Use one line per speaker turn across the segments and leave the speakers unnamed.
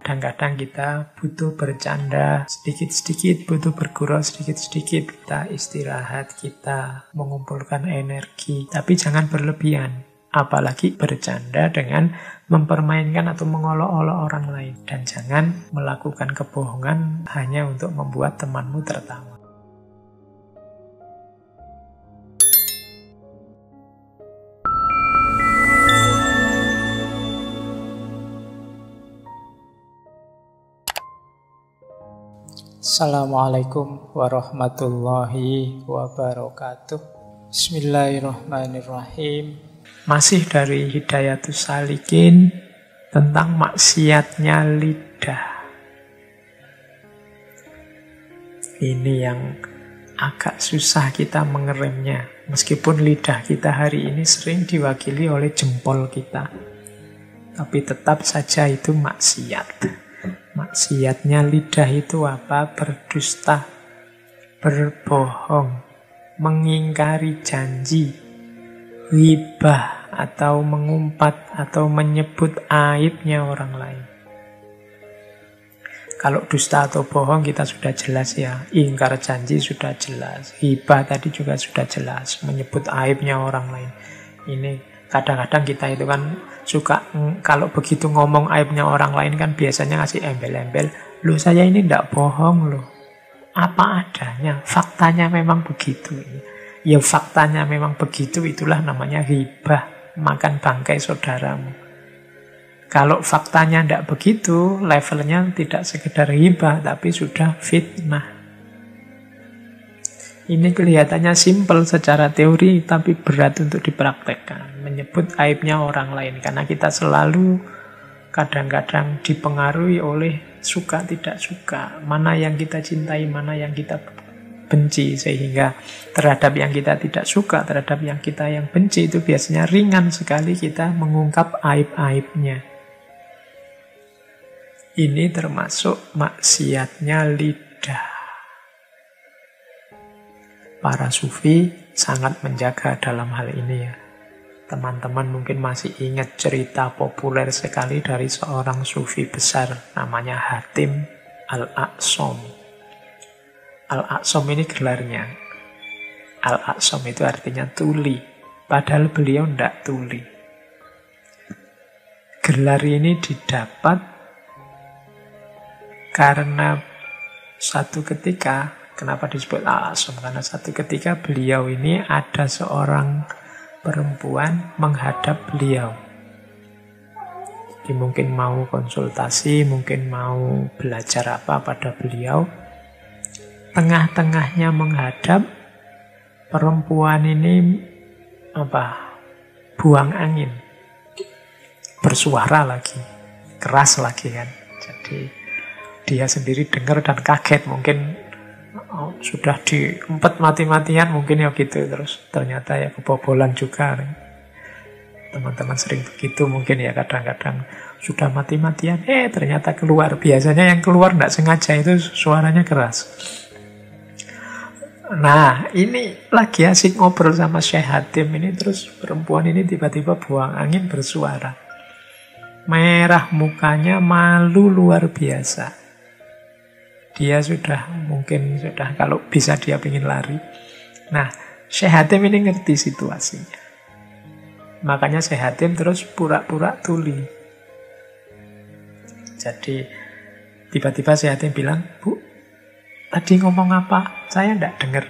kadang-kadang kita butuh bercanda sedikit-sedikit, butuh bergurau sedikit-sedikit. Kita istirahat, kita mengumpulkan energi. Tapi jangan berlebihan. Apalagi bercanda dengan mempermainkan atau mengolok-olok orang lain. Dan jangan melakukan kebohongan hanya untuk membuat temanmu tertawa. Assalamualaikum warahmatullahi wabarakatuh. Bismillahirrahmanirrahim. Masih dari Hidayatus Salikin tentang maksiatnya lidah. Ini yang agak susah kita mengeremnya. Meskipun lidah kita hari ini sering diwakili oleh jempol kita. Tapi tetap saja itu maksiat. Maksiatnya lidah itu apa? Berdusta, berbohong, mengingkari janji, ghibah atau mengumpat atau menyebut aibnya orang lain. Kalau dusta atau bohong kita sudah jelas ya, ingkar janji sudah jelas, ghibah tadi juga sudah jelas, menyebut aibnya orang lain. Ini kadang-kadang kita itu kan suka kalau begitu ngomong aibnya orang lain kan biasanya ngasih embel-embel. Loh saya ini tidak bohong loh. Apa adanya. Faktanya memang begitu. Ya faktanya memang begitu, itulah namanya ghibah. Makan bangkai saudaramu. Kalau faktanya tidak begitu, levelnya tidak sekedar ghibah tapi sudah fitnah. Ini kelihatannya simpel secara teori, tapi berat untuk dipraktekkan. Menyebut aibnya orang lain. Karena kita selalu kadang-kadang dipengaruhi oleh suka tidak suka. Mana yang kita cintai, mana yang kita benci. Sehingga terhadap yang kita tidak suka, terhadap yang kita yang benci, itu biasanya ringan sekali kita mengungkap aib-aibnya. Ini termasuk maksiatnya lidah. Para sufi sangat menjaga dalam hal ini ya. Teman-teman mungkin masih ingat cerita populer sekali dari seorang sufi besar namanya Hatim Al-A'sam. Al-A'sam ini gelarnya. Al-A'sam itu artinya tuli. Padahal beliau tidak tuli. Gelar ini didapat karena satu ketika. Kenapa disebut Al-A'sam? Karena satu ketika beliau ini ada seorang perempuan menghadap beliau. Jadi mungkin mau konsultasi, mungkin mau belajar apa pada beliau. Tengah-tengahnya menghadap, perempuan ini buang angin. Bersuara lagi, keras lagi kan. Jadi dia sendiri dengar dan kaget, mungkin sudah diempet mati-matian mungkin ya gitu, terus ternyata ya kebobolan juga. Teman-teman sering begitu mungkin ya, kadang-kadang sudah mati-matian ternyata keluar. Biasanya yang keluar tidak sengaja itu suaranya keras. Nah ini lagi asik ngobrol sama Syekh Hatim ini, terus perempuan ini tiba-tiba buang angin bersuara. Merah mukanya, malu luar biasa. Dia mungkin sudah kalau bisa dia ingin lari. Nah, Syekh Hatim ini ngerti situasinya. Makanya Syekh Hatim terus pura-pura tuli. Jadi tiba-tiba Syekh Hatim bilang, "Bu, tadi ngomong apa? Saya tidak dengar."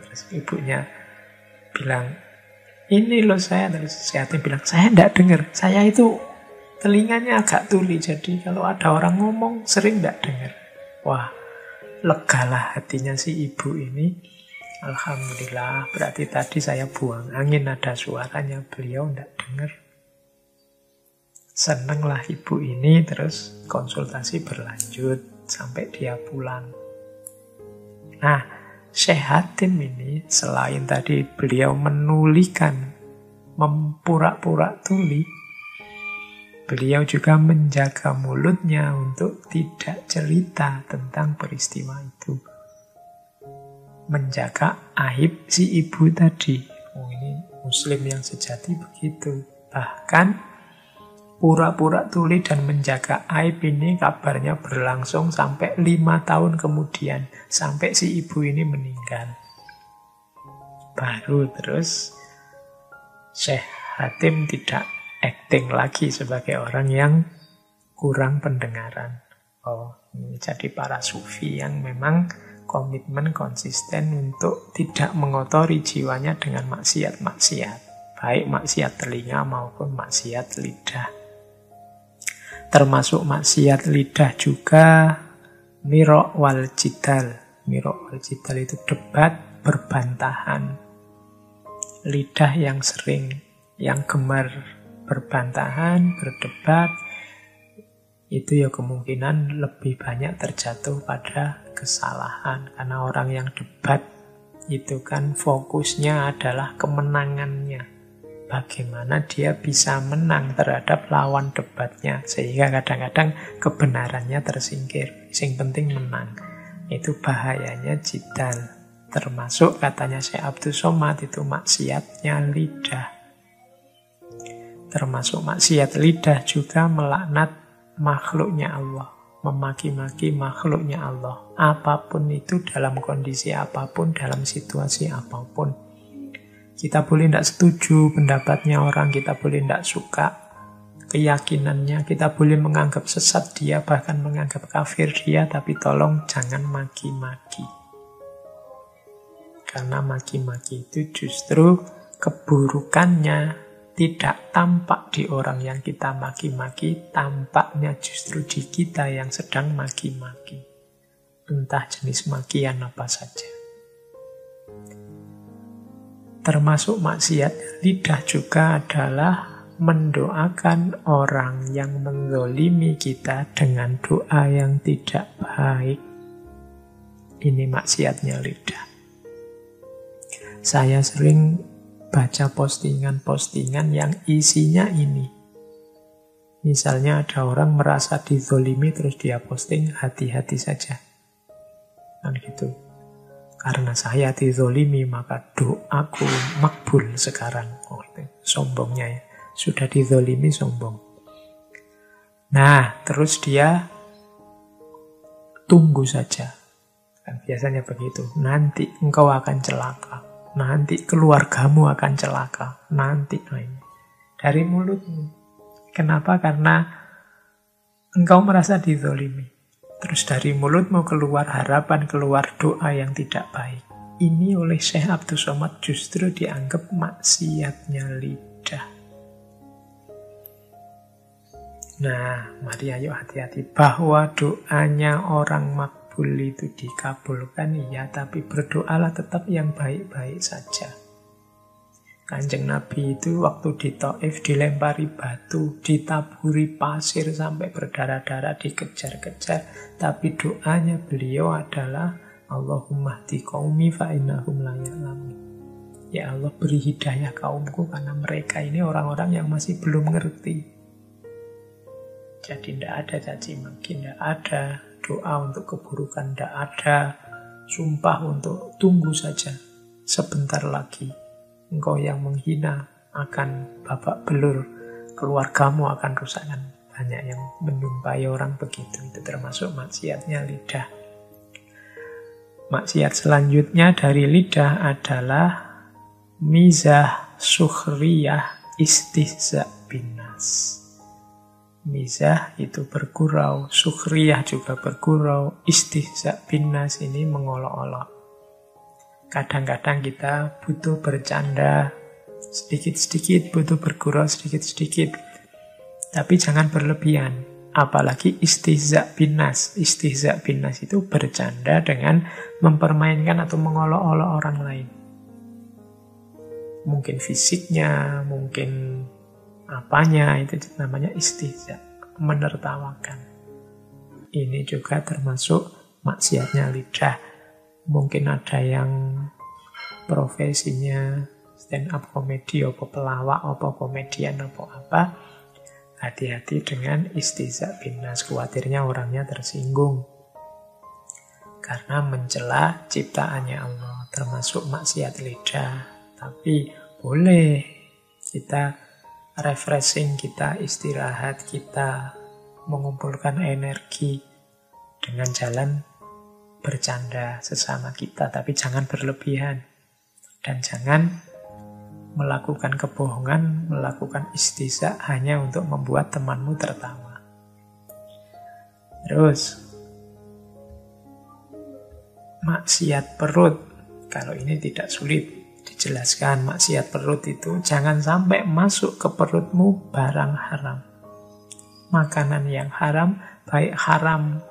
Terus ibunya bilang, "Ini loh saya." Terus Syekh Hatim bilang, "Saya tidak dengar. Saya itu telinganya agak tuli. Jadi kalau ada orang ngomong sering tidak dengar." Wah, legalah hatinya si ibu ini. Alhamdulillah, berarti tadi saya buang angin ada suaranya, beliau tidak dengar. Senenglah ibu ini, terus konsultasi berlanjut sampai dia pulang. Nah, Syekh Hatim ini selain tadi beliau menulikan, mempura-pura tuli, beliau juga menjaga mulutnya untuk tidak cerita tentang peristiwa itu. Menjaga aib si ibu tadi. Ini muslim yang sejati begitu. Bahkan Pura-pura tuli dan menjaga aib ini kabarnya berlangsung sampai 5 tahun kemudian. Sampai si ibu ini meninggal. Baru terus Syekh Hatim tidak acting lagi sebagai orang yang kurang pendengaran. Oh, ini jadi para sufi yang memang komitmen konsisten untuk tidak mengotori jiwanya dengan maksiat-maksiat. Baik maksiat telinga maupun maksiat lidah. Termasuk maksiat lidah juga mirok wal jidal. Mirok wal jidal itu debat, berbantahan. Lidah yang sering, yang gemar berbantahan, berdebat, itu ya kemungkinan lebih banyak terjatuh pada kesalahan. Karena orang yang debat itu kan fokusnya adalah kemenangannya. Bagaimana dia bisa menang terhadap lawan debatnya. Sehingga kadang-kadang kebenarannya tersingkir. Yang penting menang. Itu bahayanya jidal. Termasuk katanya Syekh Abdul Somad itu maksiatnya lidah. Termasuk maksiat lidah juga melaknat makhluknya Allah. Memaki-maki makhluknya Allah. Apapun itu, dalam kondisi apapun, dalam situasi apapun. Kita boleh tidak setuju pendapatnya orang, kita boleh tidak suka keyakinannya, kita boleh menganggap sesat dia, bahkan menganggap kafir dia, tapi tolong jangan maki-maki. Karena maki-maki itu justru keburukannya tidak tampak di orang yang kita maki-maki, tampaknya justru di kita yang sedang maki-maki. Entah jenis makian apa saja. Termasuk maksiat lidah juga adalah mendoakan orang yang menzolimi kita dengan doa yang tidak baik. Ini maksiatnya lidah. Saya sering baca postingan-postingan yang isinya ini. Misalnya ada orang merasa dizolimi terus dia posting, hati-hati saja. Kan gitu. Karena saya dizolimi maka doaku makbul sekarang. Oh, itu sombongnya ya. Sudah dizolimi sombong. Nah, terus dia tunggu saja. Kan biasanya begitu. Nanti engkau akan celaka. Nanti keluargamu akan celaka. Nanti. Nah ini. Dari mulutmu. Kenapa? Karena engkau merasa dizolimi. Terus dari mulutmu keluar harapan, keluar doa yang tidak baik. Ini oleh Syekh Abdul Somad justru dianggap maksiatnya lidah. Nah, mari ayo hati-hati. Bahwa doanya orang makbul itu dikabulkan, iya, tapi berdoalah tetap yang baik-baik saja. Kanjeng Nabi itu waktu di Taif dilempari batu, ditaburi pasir sampai berdarah-darah, dikejar-kejar. Tapi doanya beliau adalah Allahumma hdi qaumi fa innahum la ya'lamun. Ya Allah, beri hidayah kaumku karena mereka ini orang-orang yang masih belum ngerti. Jadi tidak ada caci maki, tidak ada doa untuk keburukan, tidak ada sumpah untuk tunggu saja sebentar lagi. Engkau yang menghina akan babak belur, keluargamu akan rusak. Banyak yang menyumpahi orang begitu. Itu termasuk maksiatnya lidah. Maksiat selanjutnya dari lidah adalah mizah sukhriyah istihza binas. Mizah itu bergurau, sukhriyah juga bergurau, istihza binas ini mengolok-olok. Kadang-kadang kita butuh bercanda sedikit-sedikit, butuh bergurau sedikit-sedikit. Tapi jangan berlebihan. Apalagi istihza binas. Istihza binas itu bercanda dengan mempermainkan atau mengolok-olok orang lain. Mungkin fisiknya, mungkin apanya, itu namanya istihza. Menertawakan. Ini juga termasuk maksiatnya lidah. Mungkin ada yang profesinya stand up comedy, apa pelawak, apa komedian, apa apa. Hati-hati dengan istihza binas. Khawatirnya orangnya tersinggung. Karena mencela ciptaannya Allah. Termasuk maksiat lidah. Tapi boleh kita refreshing, kita istirahat, kita mengumpulkan energi dengan jalan bercanda sesama kita, tapi jangan berlebihan. Dan jangan melakukan kebohongan, melakukan istihza hanya untuk membuat temanmu tertawa. Terus, maksiat perut. Kalau ini tidak sulit dijelaskan, maksiat perut itu jangan sampai masuk ke perutmu barang haram. Makanan yang haram, baik haram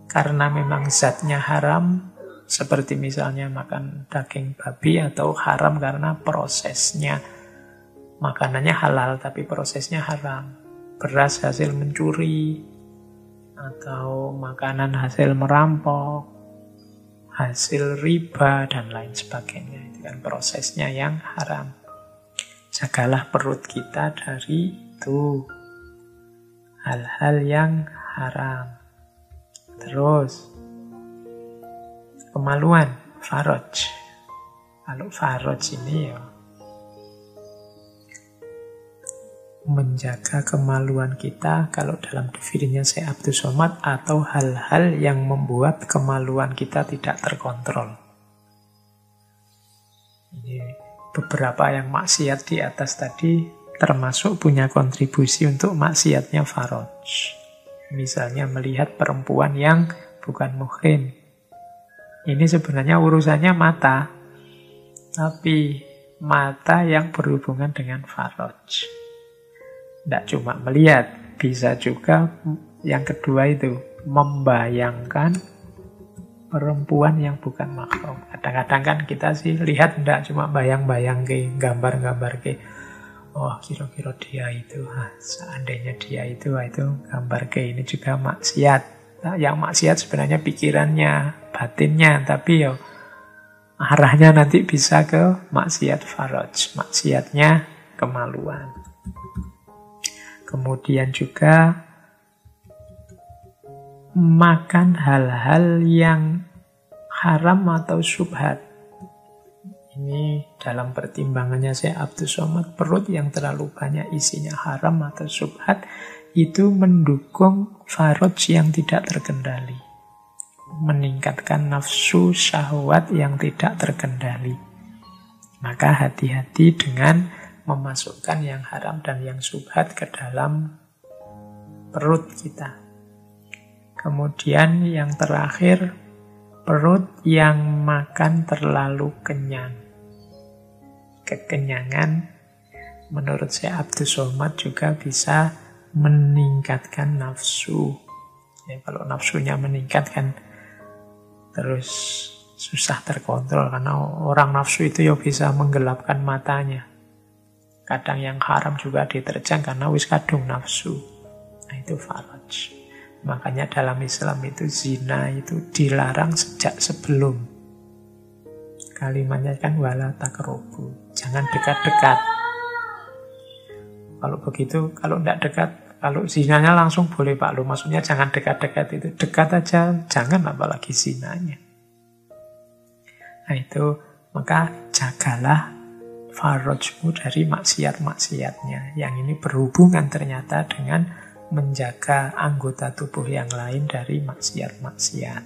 karena memang zatnya haram, seperti misalnya makan daging babi, atau haram karena prosesnya. Makanannya halal tapi prosesnya haram. Beras hasil mencuri, atau makanan hasil merampok, hasil riba, dan lain sebagainya. Itu kan prosesnya yang haram. Jagalah perut kita dari itu, hal-hal yang haram. Terus, kemaluan, faraj. Kalau faraj ini ya menjaga kemaluan kita, kalau dalam definisinya Syekh Abdul Somad, atau hal-hal yang membuat kemaluan kita tidak terkontrol. Ini beberapa yang maksiat di atas tadi termasuk punya kontribusi untuk maksiatnya faraj. Misalnya melihat perempuan yang bukan muhrim. Ini sebenarnya urusannya mata, tapi mata yang berhubungan dengan faraj. Tidak cuma melihat, bisa juga yang kedua itu membayangkan perempuan yang bukan mahram. Kadang-kadang kan kita sih lihat tidak cuma bayang-bayang ke, gambar-gambar ke, oh kira-kira dia itu, seandainya dia itu gambar ke, ini juga maksiat. Nah, yang maksiat sebenarnya pikirannya, batinnya, tapi ya arahnya nanti bisa ke maksiat faraj, maksiatnya kemaluan. Kemudian juga makan hal-hal yang haram atau syubhat. Ini dalam pertimbangannya Syekh Abdul Somad, perut yang terlalu banyak isinya haram atau syubhat itu mendukung faraj yang tidak terkendali, meningkatkan nafsu syahwat yang tidak terkendali. Maka hati-hati dengan memasukkan yang haram dan yang syubhat ke dalam perut kita. Kemudian yang terakhir, perut yang makan terlalu kenyang. Kekenyangan menurut Syekh Abdul Somad juga bisa meningkatkan nafsu. Ya, kalau nafsunya meningkat kan terus susah terkontrol, karena orang nafsu itu ya bisa menggelapkan matanya. Kadang yang haram juga diterjang karena wis kadung nafsu. Nah, itu faraj. Makanya dalam Islam itu zina itu dilarang sejak sebelum. Kalimatnya kan wala taqrabu, jangan dekat-dekat. Kalau begitu, kalau tidak dekat, kalau zinanya langsung boleh Pak Lu, maksudnya jangan dekat-dekat itu. Dekat aja, jangan apalagi zinanya. Nah itu, maka jagalah farajmu dari maksiat-maksiatnya. Yang ini berhubungan ternyata dengan menjaga anggota tubuh yang lain dari maksiat-maksiat.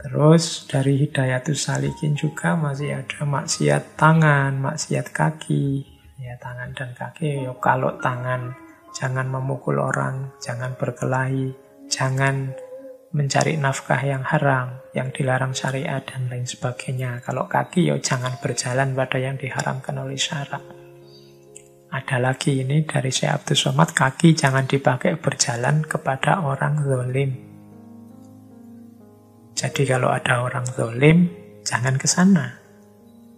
Terus dari Hidayatus Salikin juga masih ada maksiat tangan, maksiat kaki. Ya, tangan dan kaki, ya, kalau tangan jangan memukul orang, jangan berkelahi, jangan mencari nafkah yang haram, yang dilarang syariat dan lain sebagainya. Kalau kaki, ya jangan berjalan pada yang diharamkan oleh syarak. Ada lagi ini dari Syekh Abdul Somad, kaki jangan dipakai berjalan kepada orang zalim. Jadi kalau ada orang zalim, jangan ke sana.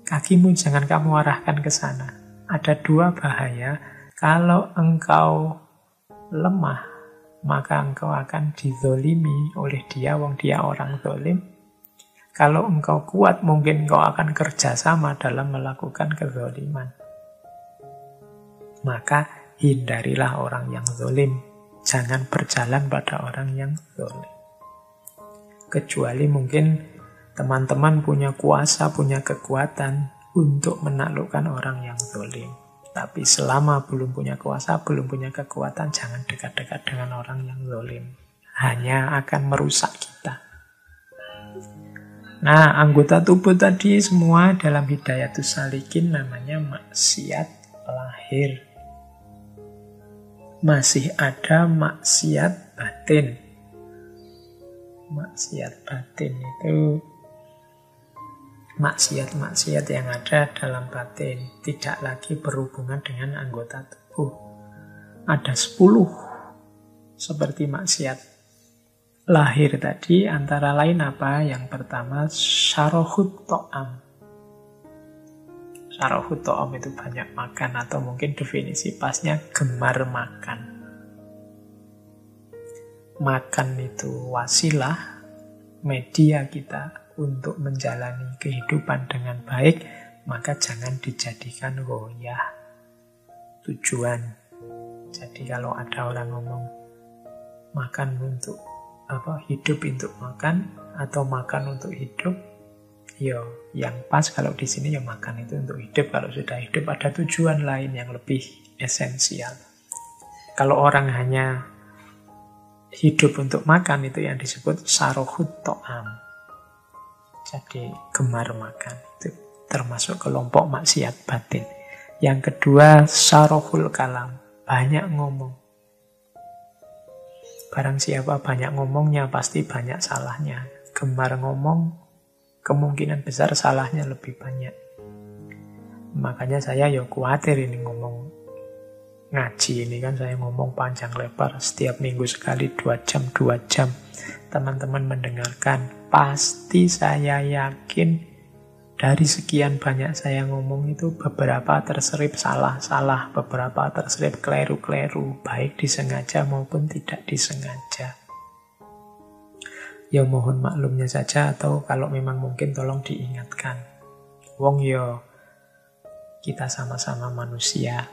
Kakimu jangan kamu arahkan ke sana. Ada dua bahaya. Kalau engkau lemah, maka engkau akan dizolimi oleh dia, wong dia orang zalim. Kalau engkau kuat, mungkin engkau akan kerjasama dalam melakukan kezaliman. Maka hindarilah orang yang zalim. Jangan berjalan pada orang yang zalim. Kecuali mungkin teman-teman punya kuasa, punya kekuatan untuk menaklukkan orang yang zalim. Tapi selama belum punya kuasa, belum punya kekuatan, jangan dekat-dekat dengan orang yang zalim. Hanya akan merusak kita. Nah, anggota tubuh tadi semua dalam Hidayatus Salikin namanya maksiat lahir. Masih ada maksiat batin. Maksiat batin itu maksiat-maksiat yang ada dalam batin, tidak lagi berhubungan dengan anggota tubuh. Ada 10 seperti maksiat lahir tadi, antara lain apa? Yang pertama, syarahut to'am. Syarahut to'am itu banyak makan, atau mungkin definisi pasnya gemar makan. Makan itu wasilah, media kita untuk menjalani kehidupan dengan baik, maka jangan dijadikan goyah tujuan. Jadi kalau ada orang ngomong makan untuk hidup untuk makan atau makan untuk hidup, yang pas kalau di sini makan itu untuk hidup. Kalau sudah hidup ada tujuan lain yang lebih esensial. Kalau orang hanya hidup untuk makan, itu yang disebut sarohut to'am. Jadi gemar makan, itu termasuk kelompok maksiat batin. Yang kedua, sarohul kalam, banyak ngomong. Barang siapa banyak ngomongnya, pasti banyak salahnya. Gemar ngomong, kemungkinan besar salahnya lebih banyak. Makanya saya khawatir ini ngomong ngaji ini kan, saya ngomong panjang lebar, setiap minggu sekali 2 jam. Teman-teman mendengarkan, pasti saya yakin dari sekian banyak saya ngomong itu beberapa terselip salah-salah, beberapa terselip keliru-keliru, baik disengaja maupun tidak disengaja. Mohon maklumnya saja, atau kalau memang mungkin tolong diingatkan. Wong kita sama-sama manusia.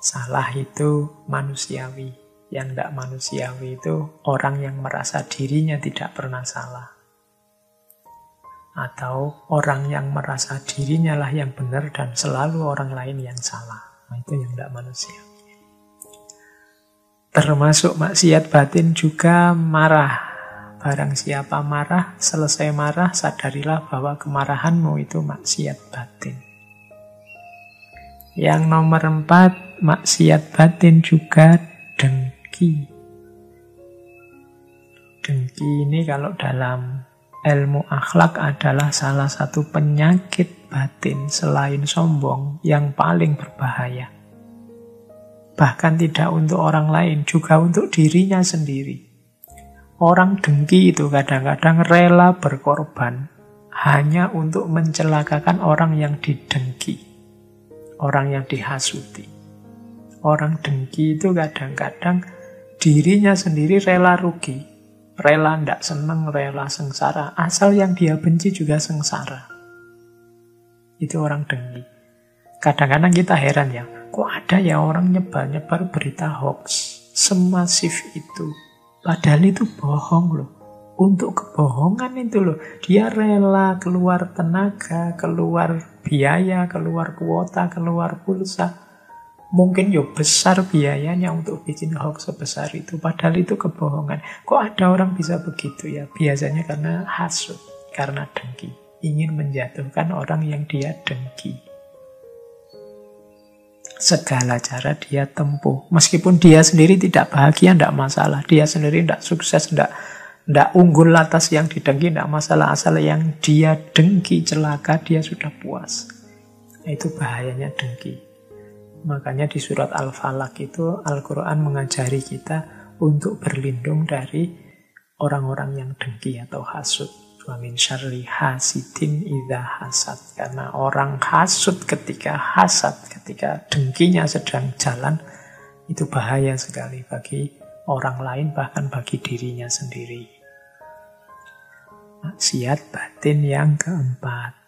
Salah itu manusiawi. Yang tidak manusiawi itu orang yang merasa dirinya tidak pernah salah. Atau orang yang merasa dirinya lah yang benar dan selalu orang lain yang salah. Nah, itu yang tidak manusiawi. Termasuk maksiat batin juga marah. Barang siapa marah, selesai marah, sadarilah bahwa kemarahanmu itu maksiat batin. Yang nomor 4, maksiat batin juga dengki. Dengki ini kalau dalam ilmu akhlak adalah salah satu penyakit batin selain sombong yang paling berbahaya. Bahkan tidak untuk orang lain, juga untuk dirinya sendiri. Orang dengki itu kadang-kadang rela berkorban hanya untuk mencelakakan orang yang didengki, orang yang dihasuti. Orang dengki itu kadang-kadang dirinya sendiri rela rugi, rela tidak senang, rela sengsara. Asal yang dia benci juga sengsara. Itu orang dengki. Kadang-kadang kita heran kok ada orang nyebar-nyebar berita hoax semasif itu. Padahal itu bohong loh. Untuk kebohongan itu loh, dia rela keluar tenaga, keluar biaya, keluar kuota, keluar pulsa. Mungkin besar biayanya untuk bikin hoax sebesar itu. Padahal itu kebohongan. Kok ada orang bisa begitu ya? Biasanya karena hasut, karena dengki. Ingin menjatuhkan orang yang dia dengki. Segala cara dia tempuh. Meskipun dia sendiri tidak bahagia, tidak masalah. Dia sendiri tidak sukses, tidak unggul atas yang didengki, tidak masalah. Asal yang dia dengki celaka, dia sudah puas. Itu bahayanya dengki. Makanya di surat Al-Falaq itu Al-Quran mengajari kita untuk berlindung dari orang-orang yang dengki atau hasud. Wa min syarri hasidin idza hasad. Karena orang hasud ketika hasad, ketika dengkinya sedang jalan, itu bahaya sekali bagi orang lain, bahkan bagi dirinya sendiri. Maksiat batin yang keempat.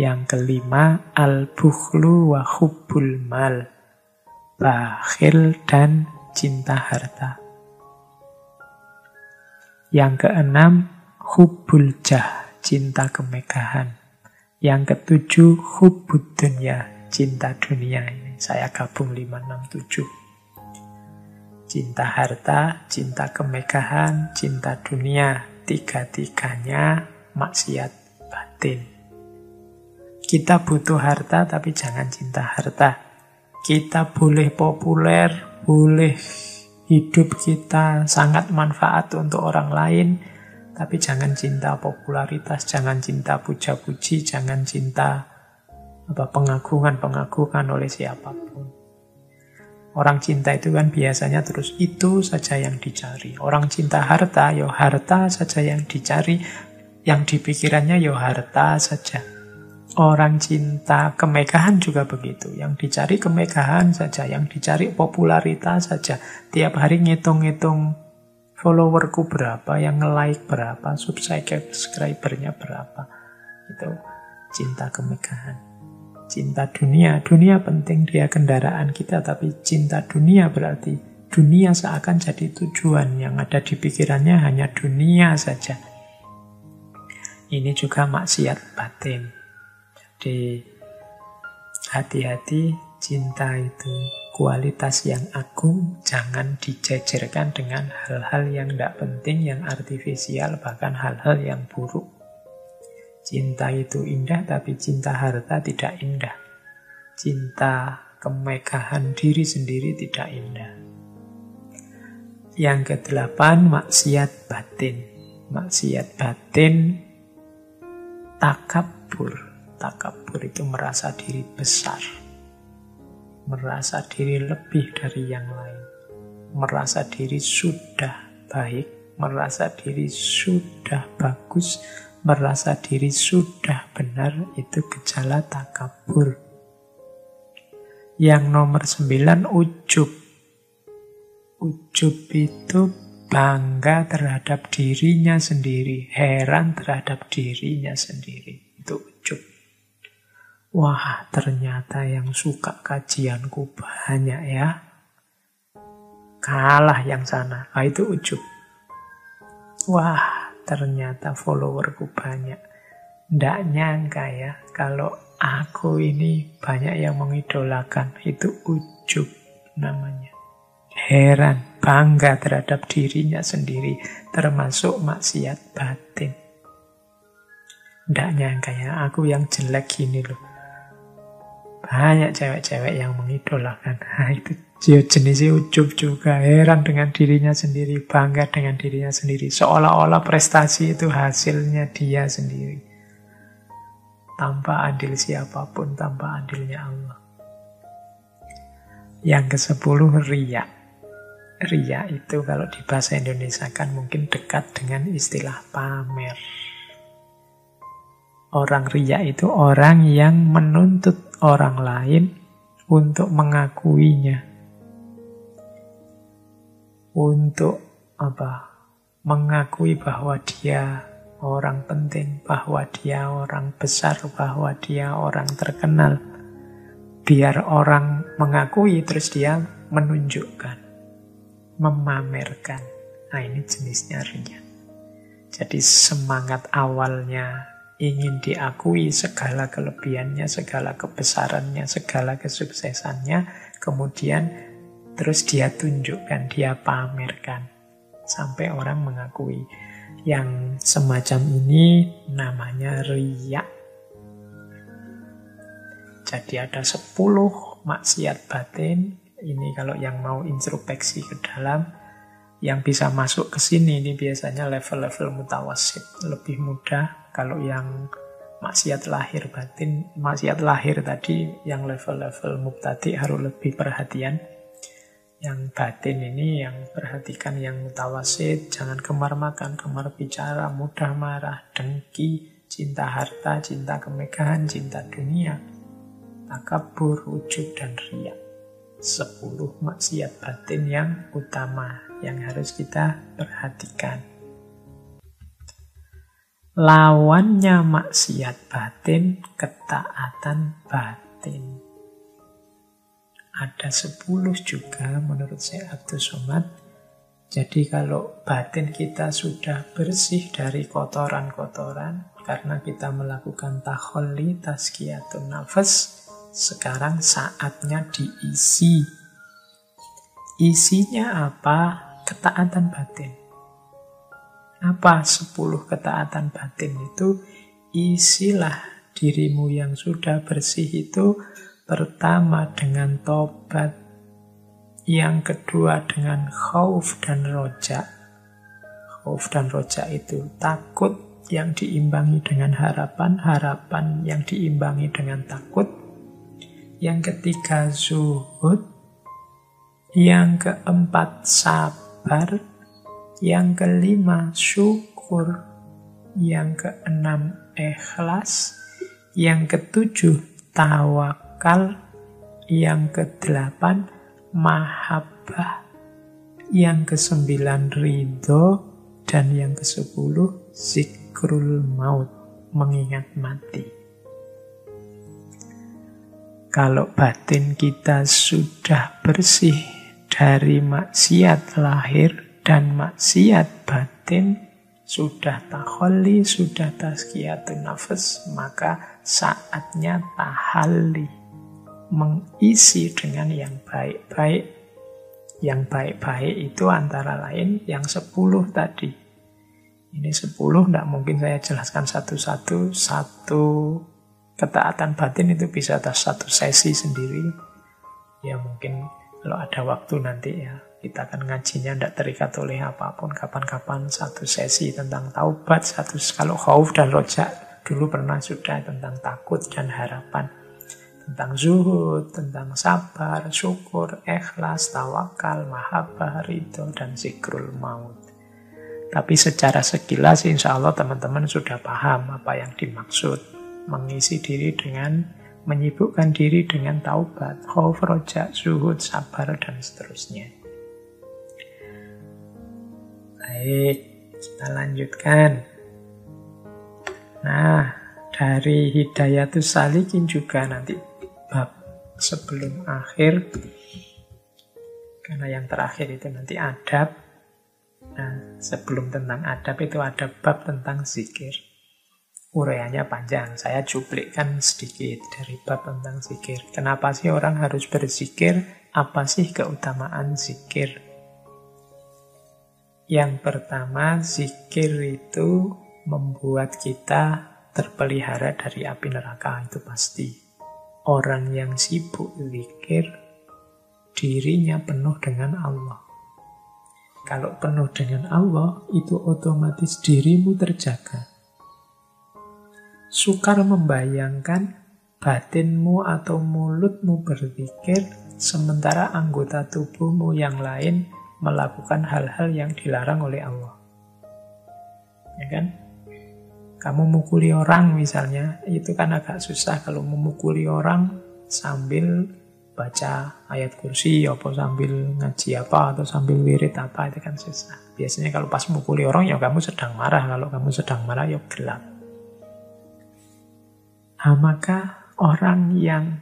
Yang kelima, al-bukhlu wa hubbul mal. Bakhil dan cinta harta. Yang keenam, hubbul jah, cinta kemegahan. Yang ketujuh, hubbud dunya, cinta dunia ini. Saya gabung 5, 6, 7. Cinta harta, cinta kemegahan, cinta dunia. Tiga-tiganya maksiat batin. Kita butuh harta tapi jangan cinta harta. Kita boleh populer, boleh hidup kita sangat manfaat untuk orang lain, tapi jangan cinta popularitas, jangan cinta puja-puji, jangan cinta pengagungan oleh siapapun. Orang cinta itu kan biasanya terus itu saja yang dicari. Orang cinta harta, ya harta saja yang dicari. Yang dipikirannya ya harta saja. Orang cinta kemegahan juga begitu. Yang dicari kemegahan saja, yang dicari popularitas saja. Tiap hari ngitung-ngitung followerku berapa, yang nge-like berapa, subscribernya berapa. Itu cinta kemegahan. Cinta dunia. Dunia penting, dia kendaraan kita, tapi cinta dunia berarti dunia seakan jadi tujuan. Yang ada di pikirannya hanya dunia saja. Ini juga maksiat batin. Jadi hati-hati, cinta itu kualitas yang agung, jangan dijejerkan dengan hal-hal yang tidak penting, yang artifisial, bahkan hal-hal yang buruk. Cinta itu indah, tapi cinta harta tidak indah. Cinta kemegahan diri sendiri tidak indah. Yang ke-8, maksiat batin. Maksiat batin, takabur. Takabur itu merasa diri besar, merasa diri lebih dari yang lain, merasa diri sudah baik, merasa diri sudah bagus, merasa diri sudah benar. Itu gejala takabur. Yang nomor 9, ujub. Ujub itu bangga terhadap dirinya sendiri, heran terhadap dirinya sendiri. Itu ujub. Wah, ternyata yang suka kajianku banyak ya. Kalah yang sana. Itu ujub. Wah, ternyata followerku banyak. Nggak nyangka ya, kalau aku ini banyak yang mengidolakan. Itu ujub namanya. Heran, bangga terhadap dirinya sendiri. Termasuk maksiat batin. Nggak nyangka ya, aku yang jelek gini loh. Banyak cewek-cewek yang mengidolakan. Itu jenisnya ujub juga. Heran dengan dirinya sendiri, bangga dengan dirinya sendiri. Seolah-olah prestasi itu hasilnya dia sendiri. Tanpa andil siapapun, tanpa andilnya Allah. Yang ke-10, riya. Riya itu kalau di bahasa Indonesia kan mungkin dekat dengan istilah pamer. Orang riya itu orang yang menuntut orang lain untuk mengakuinya. Untuk mengakui bahwa dia orang penting, bahwa dia orang besar, bahwa dia orang terkenal. Biar orang mengakui, terus dia menunjukkan, memamerkan. Nah, ini jenisnya riya. Jadi semangat awalnya ingin diakui segala kelebihannya, segala kebesarannya, segala kesuksesannya, kemudian terus dia tunjukkan, dia pamerkan, sampai orang mengakui. Yang semacam ini namanya riya. Jadi ada 10 maksiat batin. Ini kalau yang mau introspeksi ke dalam, yang bisa masuk ke sini, ini biasanya level-level mutawassit, lebih mudah. Kalau yang maksiat lahir batin, maksiat lahir tadi, yang level-level mubtadi harus lebih perhatian. Yang batin ini yang perhatikan yang mutawassit, jangan gemar makan, gemar bicara, mudah marah, dengki, cinta harta, cinta kemegahan, cinta dunia, takabur, ujub, dan riya. 10 maksiat batin yang utama yang harus kita perhatikan. Lawannya maksiat batin, ketaatan batin. Ada 10 juga menurut Syekh Abdul Somad. Jadi kalau batin kita sudah bersih dari kotoran-kotoran, karena kita melakukan takholli, tazkiyatun nafas, Sekarang saatnya diisi. Isinya apa? Ketaatan batin. Apa 10 ketaatan batin itu? Isilah dirimu yang sudah bersih itu pertama dengan tobat, yang kedua dengan khauf dan roja. Khauf dan roja itu takut yang diimbangi dengan harapan, harapan yang diimbangi dengan takut. Yang ketiga zuhud, yang keempat sabar, yang kelima syukur, yang keenam ikhlas, yang ketujuh tawakal, yang kedelapan mahabbah, yang kesembilan ridho, dan yang kesepuluh zikrul maut, mengingat mati. Kalau batin kita sudah bersih dari maksiat lahir dan maksiat batin, sudah takholli, sudah tazkiyatun nafas, maka saatnya tahalli, mengisi dengan yang baik-baik. Yang baik-baik itu antara lain yang 10 tadi. Ini 10, tidak mungkin saya jelaskan satu-satu. Satu ketaatan batin itu bisa atas satu sesi sendiri. Ya mungkin kalau ada waktu nanti ya, kita akan ngajinya tidak terikat oleh apapun. Kapan-kapan satu sesi tentang taubat, kalau khauf dan roja dulu pernah sudah tentang takut dan harapan, tentang zuhud, tentang sabar, syukur, ikhlas, tawakal, mahabbah, ridho, dan zikrul maut. Tapi secara sekilas insya Allah teman-teman sudah paham apa yang dimaksud. Mengisi diri dengan, menyibukkan diri dengan taubat, khauf, roja, zuhud, sabar, dan seterusnya. Baik, kita lanjutkan. Nah, dari Hidayatus Salikin juga nanti bab sebelum akhir, karena yang terakhir itu nanti adab. Nah, sebelum tentang adab itu ada bab tentang zikir. Uraiannya panjang, saya cuplikkan sedikit dari bab tentang zikir. Kenapa sih orang harus berzikir? Apa sih keutamaan zikir? Yang pertama, zikir itu membuat kita terpelihara dari api neraka, itu pasti. Orang yang sibuk zikir, dirinya penuh dengan Allah. Kalau penuh dengan Allah, itu otomatis dirimu terjaga. Sukar membayangkan batinmu atau mulutmu berzikir, sementara anggota tubuhmu yang lain melakukan hal-hal yang dilarang oleh Allah. Ya kan? Kamu mukuli orang misalnya, itu kan agak susah kalau memukuli orang sambil baca ayat kursi, apa sambil ngaji apa, atau sambil wirid apa, itu kan susah. Biasanya kalau pas mukuli orang, ya kamu sedang marah. Kalau kamu sedang marah, ya gelap. Nah, maka orang yang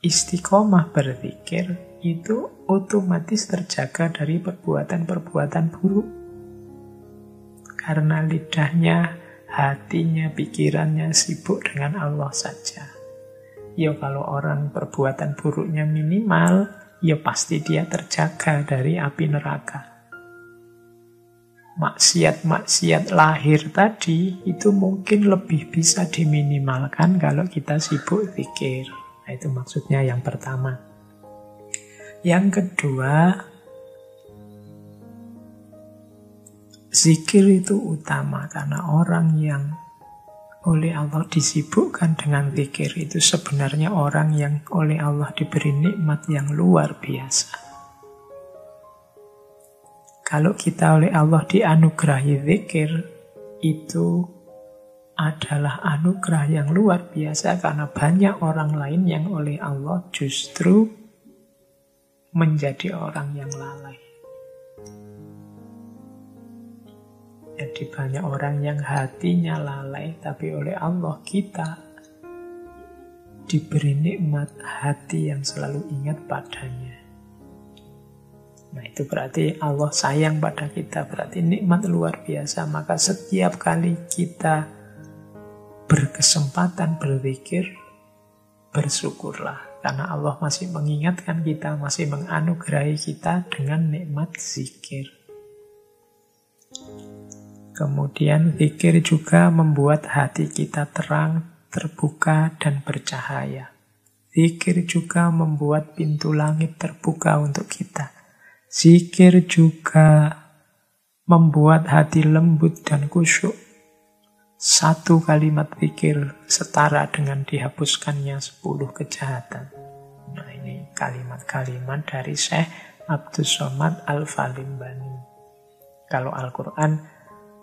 istiqomah berzikir itu otomatis terjaga dari perbuatan-perbuatan buruk. Karena lidahnya, hatinya, pikirannya sibuk dengan Allah saja. Ya kalau orang perbuatan buruknya minimal, ya pasti dia terjaga dari api neraka. Maksiat-maksiat lahir tadi itu mungkin lebih bisa diminimalkan kalau kita sibuk zikir. Nah, itu maksudnya yang pertama. Yang kedua, zikir itu utama karena orang yang oleh Allah disibukkan dengan zikir itu sebenarnya orang yang oleh Allah diberi nikmat yang luar biasa. Kalau kita oleh Allah dianugerahi zikir, itu adalah anugerah yang luar biasa karena banyak orang lain yang oleh Allah justru menjadi orang yang lalai. Jadi banyak orang yang hatinya lalai, tapi oleh Allah kita diberi nikmat hati yang selalu ingat padanya. Nah, itu berarti Allah sayang pada kita, berarti nikmat luar biasa. Maka setiap kali kita berkesempatan berzikir, bersyukurlah. karena Allah masih mengingatkan kita, masih menganugerahi kita dengan nikmat zikir. Kemudian zikir juga membuat hati kita terang, terbuka, dan bercahaya. Zikir juga membuat pintu langit terbuka untuk kita. Zikir juga membuat hati lembut dan khusyuk. Satu kalimat zikir setara dengan dihapuskannya 10 kejahatan. Nah, ini kalimat-kalimat dari Syekh Abdus Somad Al-Falimbani. Kalau Al-Quran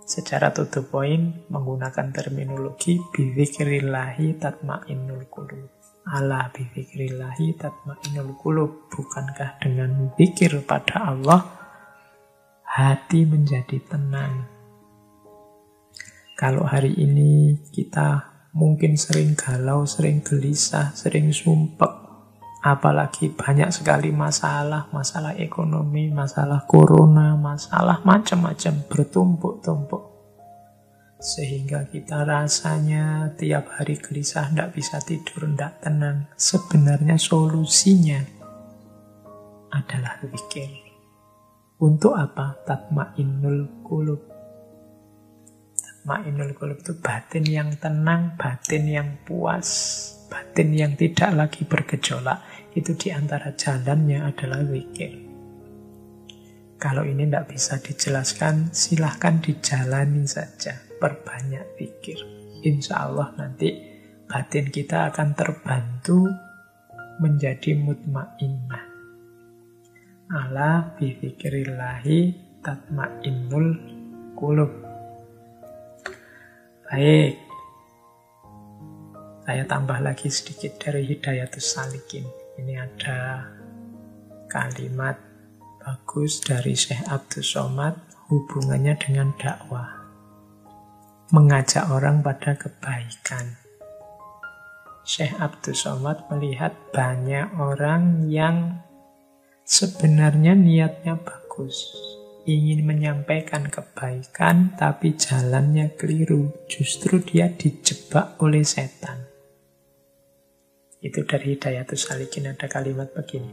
secara to the point menggunakan terminologi bidzikrillahi tatmainnul qulub. Ala bidzikrillahi tatmainnul qulub. Bukankah dengan zikir pada Allah hati menjadi tenang? Kalau hari ini kita mungkin sering galau, sering gelisah, sering sumpek, apalagi banyak sekali masalah ekonomi, masalah corona, masalah macam-macam bertumpuk-tumpuk. Sehingga kita rasanya tiap hari gelisah, tidak bisa tidur, tidak tenang. Sebenarnya solusinya adalah zikir. Untuk apa? Tatmainnul qulub. Tatmainnul qulub itu batin yang tenang, batin yang puas, batin yang tidak lagi bergejolak. Itu diantara jalannya adalah zikir. Kalau ini tidak bisa dijelaskan, silahkan dijalani saja. Perbanyak zikir. Insya Allah nanti batin kita akan terbantu menjadi mutmainnah. Ala bidzikrillahi tatmainnul qulub. Baik. Saya tambah lagi sedikit dari Hidayatus Salikin. Ini ada kalimat bagus dari Syekh Abdus Somad hubungannya dengan dakwah. Mengajak orang pada kebaikan. Syekh Abdus Somad melihat banyak orang yang sebenarnya niatnya bagus, ingin menyampaikan kebaikan, tapi jalannya keliru. Justru dia dijebak oleh setan. Itu dari Hidayatus Salikin ada kalimat begini.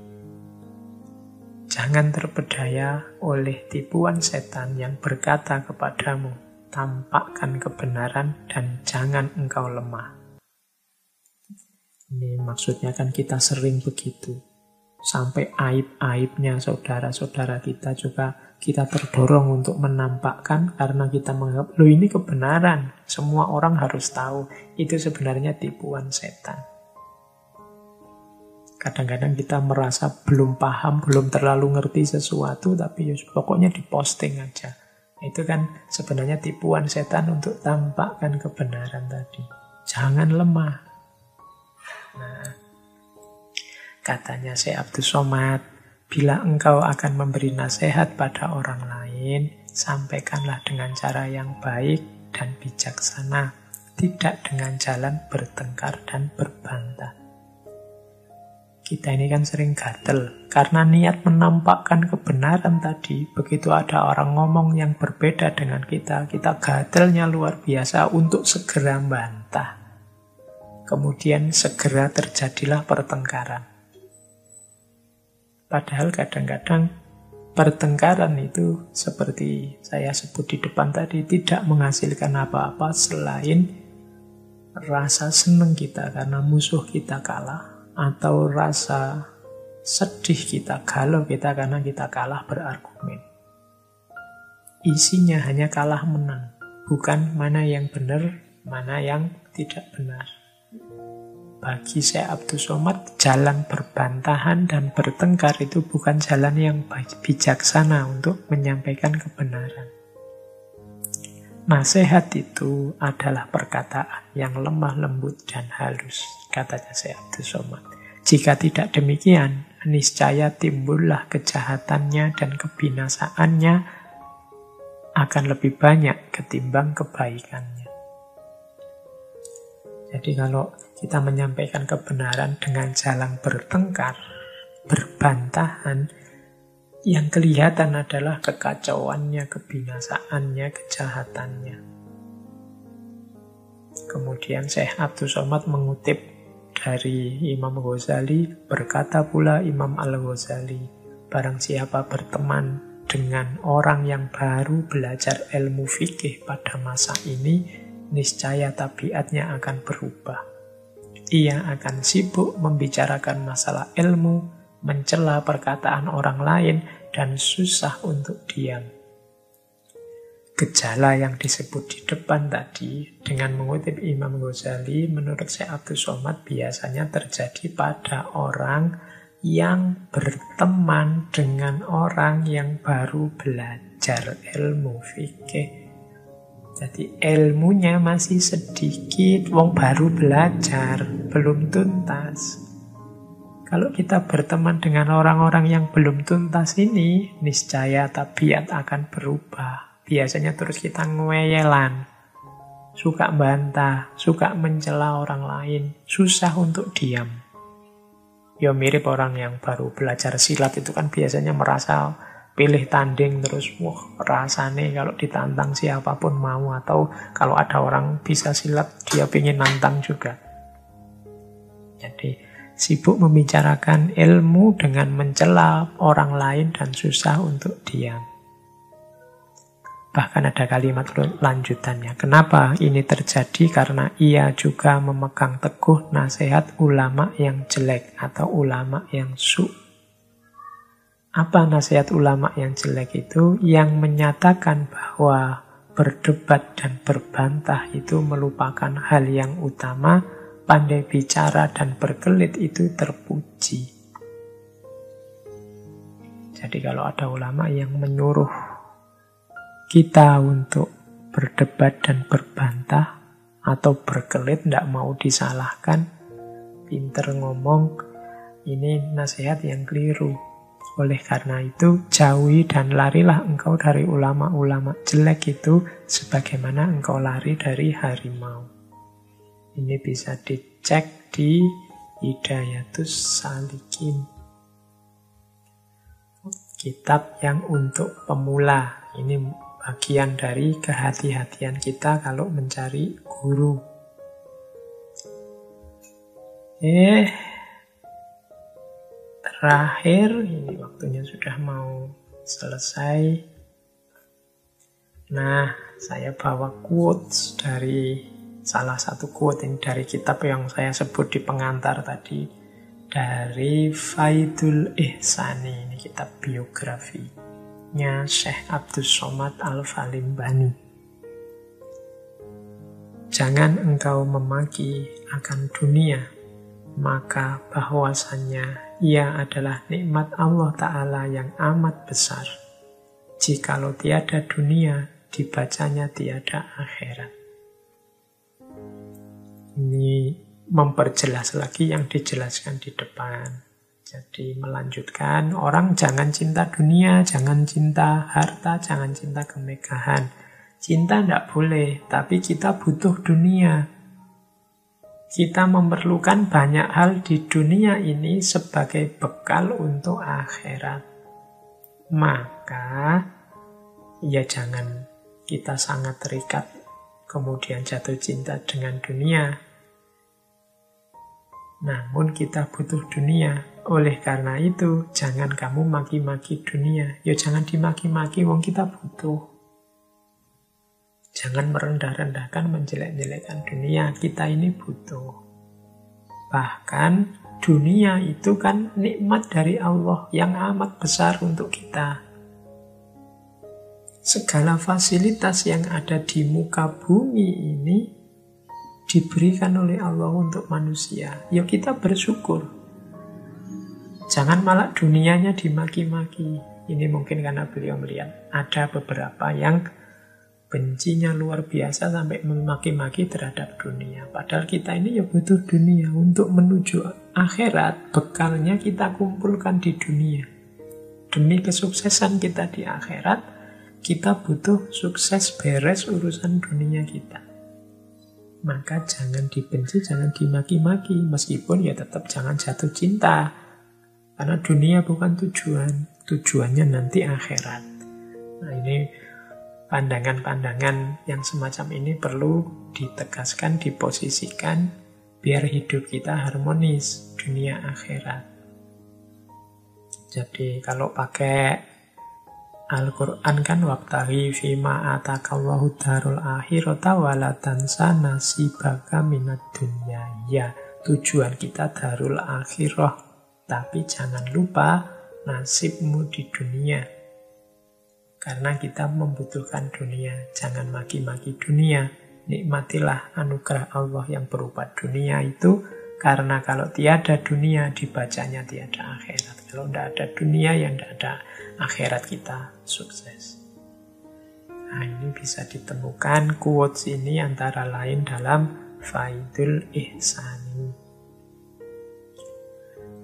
Jangan terpedaya oleh tipuan setan yang berkata kepadamu, tampakkan kebenaran dan jangan engkau lemah. Ini maksudnya kan kita sering begitu. Sampai aib-aibnya saudara-saudara kita juga kita terdorong untuk menampakkan karena kita menganggap, loh ini kebenaran, semua orang harus tahu. Itu sebenarnya tipuan setan. Kadang-kadang kita merasa belum paham, belum terlalu ngerti sesuatu, tapi pokoknya diposting aja. Itu kan sebenarnya tipuan setan untuk tampakkan kebenaran tadi. Jangan lemah. Nah, katanya Syekh Abdus Somad, bila engkau akan memberi nasihat pada orang lain, sampaikanlah dengan cara yang baik dan bijaksana, tidak dengan jalan bertengkar dan berbantah. Kita ini kan sering gatel karena niat menampakkan kebenaran tadi. Begitu ada orang ngomong yang berbeda dengan kita gatelnya luar biasa untuk segera bantah. Kemudian segera terjadilah pertengkaran. Padahal kadang-kadang pertengkaran itu seperti saya sebut di depan tadi tidak menghasilkan apa-apa selain rasa senang kita karena musuh kita kalah. Atau rasa sedih kita, galau kita karena kita kalah berargumen. Isinya hanya kalah menang, bukan mana yang benar, mana yang tidak benar. Bagi Syekh Abdus Somad, jalan berbantahan dan bertengkar itu bukan jalan yang bijaksana untuk menyampaikan kebenaran. Nasihat itu adalah perkataan yang lemah lembut dan halus, katanya Syekh Abdus Somad. Jika tidak demikian, niscaya timbullah kejahatannya dan kebinasaannya akan lebih banyak ketimbang kebaikannya. Jadi kalau kita menyampaikan kebenaran dengan jalan bertengkar, berbantahan, yang kelihatan adalah kekacauannya, kebinasaannya, kejahatannya. Kemudian Syekh Abdus Somad mengutip dari Imam Ghazali, berkata pula Imam Al-Ghazali, barang siapa berteman dengan orang yang baru belajar ilmu fikih pada masa ini, niscaya tabiatnya akan berubah. Ia akan sibuk membicarakan masalah ilmu, mencela perkataan orang lain, dan susah untuk diam. Gejala yang disebut di depan tadi, dengan mengutip Imam Ghazali, menurut Syekh Abdul Somad biasanya terjadi pada orang yang berteman dengan orang yang baru belajar ilmu fikih. Jadi ilmunya masih sedikit, wong baru belajar, belum tuntas. Kalau kita berteman dengan orang-orang yang belum tuntas ini, niscaya tabiat akan berubah. Biasanya terus kita ngeweyelan, suka bantah, suka mencela orang lain, susah untuk diam. Ya mirip orang yang baru belajar silat itu kan biasanya merasa pilih tanding terus, wah rasanya kalau ditantang siapapun mau, atau kalau ada orang bisa silat dia pengen nantang juga. Jadi sibuk membicarakan ilmu dengan mencela orang lain dan susah untuk diam. Bahkan ada kalimat lanjutannya. Kenapa ini terjadi? Karena ia juga memegang teguh nasihat ulama yang jelek atau ulama yang su'. Apa nasihat ulama yang jelek itu? Yang menyatakan bahwa berdebat dan berbantah itu melupakan hal yang utama, pandai bicara dan berkelit itu terpuji. Jadi kalau ada ulama yang menyuruh kita untuk berdebat dan berbantah atau berkelit, tidak mau disalahkan, pinter ngomong, ini nasihat yang keliru. Oleh karena itu, jauhi dan larilah engkau dari ulama-ulama jelek itu, sebagaimana engkau lari dari harimau. Ini bisa dicek di Hidayatus Salikin, kitab yang untuk pemula. Ini bagian dari kehati-hatian kita kalau mencari guru. Terakhir, ini waktunya sudah mau selesai. Nah, saya bawa quotes dari salah satu quote ini dari kitab yang saya sebut di pengantar tadi, dari Faidul Ihsani. Ini kitab biografi Syekh Abdul Somad Al-Falimbani. Jangan engkau memaki akan dunia, maka bahwasannya ia adalah nikmat Allah Ta'ala yang amat besar. Jikalau tiada dunia, dibacanya tiada akhirat. Ini memperjelas lagi yang dijelaskan di depan. Jadi melanjutkan, orang jangan cinta dunia, jangan cinta harta, jangan cinta kemegahan. Cinta tidak boleh, tapi kita butuh dunia. Kita memerlukan banyak hal di dunia ini sebagai bekal untuk akhirat. Maka, ya jangan kita sangat terikat, kemudian jatuh cinta dengan dunia. Namun kita butuh dunia. Oleh karena itu, jangan kamu maki-maki dunia. Ya jangan dimaki-maki, wong kita butuh. Jangan merendah-rendahkan, menjelek-jelekkan dunia. Kita ini butuh. Bahkan dunia itu kan nikmat dari Allah yang amat besar untuk kita. Segala fasilitas yang ada di muka bumi ini diberikan oleh Allah untuk manusia. Ya kita bersyukur. Jangan malah dunianya dimaki-maki. Ini mungkin karena beliau melihat ada beberapa yang bencinya luar biasa sampai memaki-maki terhadap dunia. Padahal kita ini ya butuh dunia untuk menuju akhirat. Bekalnya kita kumpulkan di dunia. Demi kesuksesan kita di akhirat, kita butuh sukses beres urusan dunia kita. Maka jangan dibenci, jangan dimaki-maki. Meskipun ya tetap jangan jatuh cinta. Karena dunia bukan tujuan. Tujuannya nanti akhirat. Nah ini pandangan-pandangan yang semacam ini perlu ditegaskan, diposisikan biar hidup kita harmonis dunia akhirat. Jadi kalau pakai Al-Quran kan wabtaghi fima atakallahu darul akhirata wala tansa nasibaka minad dunya. Ya, tujuan kita darul akhirah, tapi jangan lupa nasibmu di dunia. Karena kita membutuhkan dunia, jangan maki-maki dunia. Nikmatilah anugerah Allah yang berupa dunia itu, karena kalau tiada dunia dibacanya tiada akhirat. Kalau tidak ada dunia, yang tidak ada akhirat kita sukses. Nah, ini bisa ditemukan quotes ini antara lain dalam Faidul Ihsani.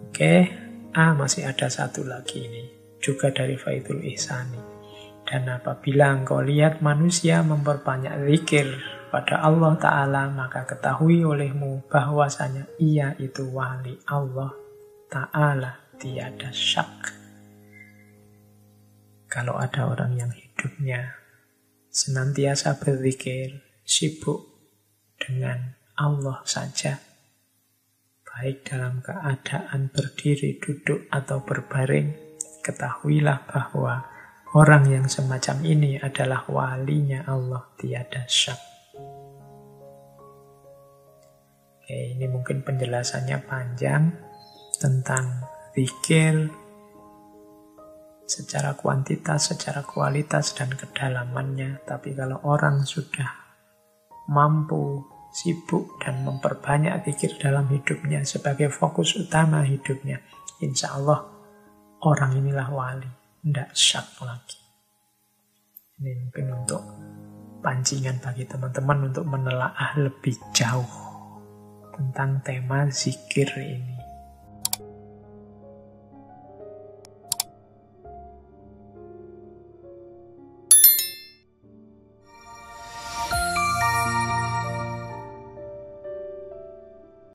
Oke, masih ada satu lagi ini, juga dari Faidul Ihsani. Dan apabila engkau lihat manusia memperbanyak zikir pada Allah Ta'ala, maka ketahui olehmu bahwasanya ia itu wali Allah Ta'ala, tiada syak. Kalau ada orang yang hidupnya senantiasa berzikir, sibuk dengan Allah saja, baik dalam keadaan berdiri, duduk, atau berbaring, ketahuilah bahwa orang yang semacam ini adalah walinya Allah, tiada syak. Oke, ini mungkin penjelasannya panjang tentang zikir secara kuantitas, secara kualitas, dan kedalamannya. Tapi kalau orang sudah mampu, sibuk, dan memperbanyak zikir dalam hidupnya sebagai fokus utama hidupnya, insya Allah orang inilah wali, tidak syak lagi. Ini mungkin untuk pancingan bagi teman-teman untuk menelaah lebih jauh tentang tema zikir ini.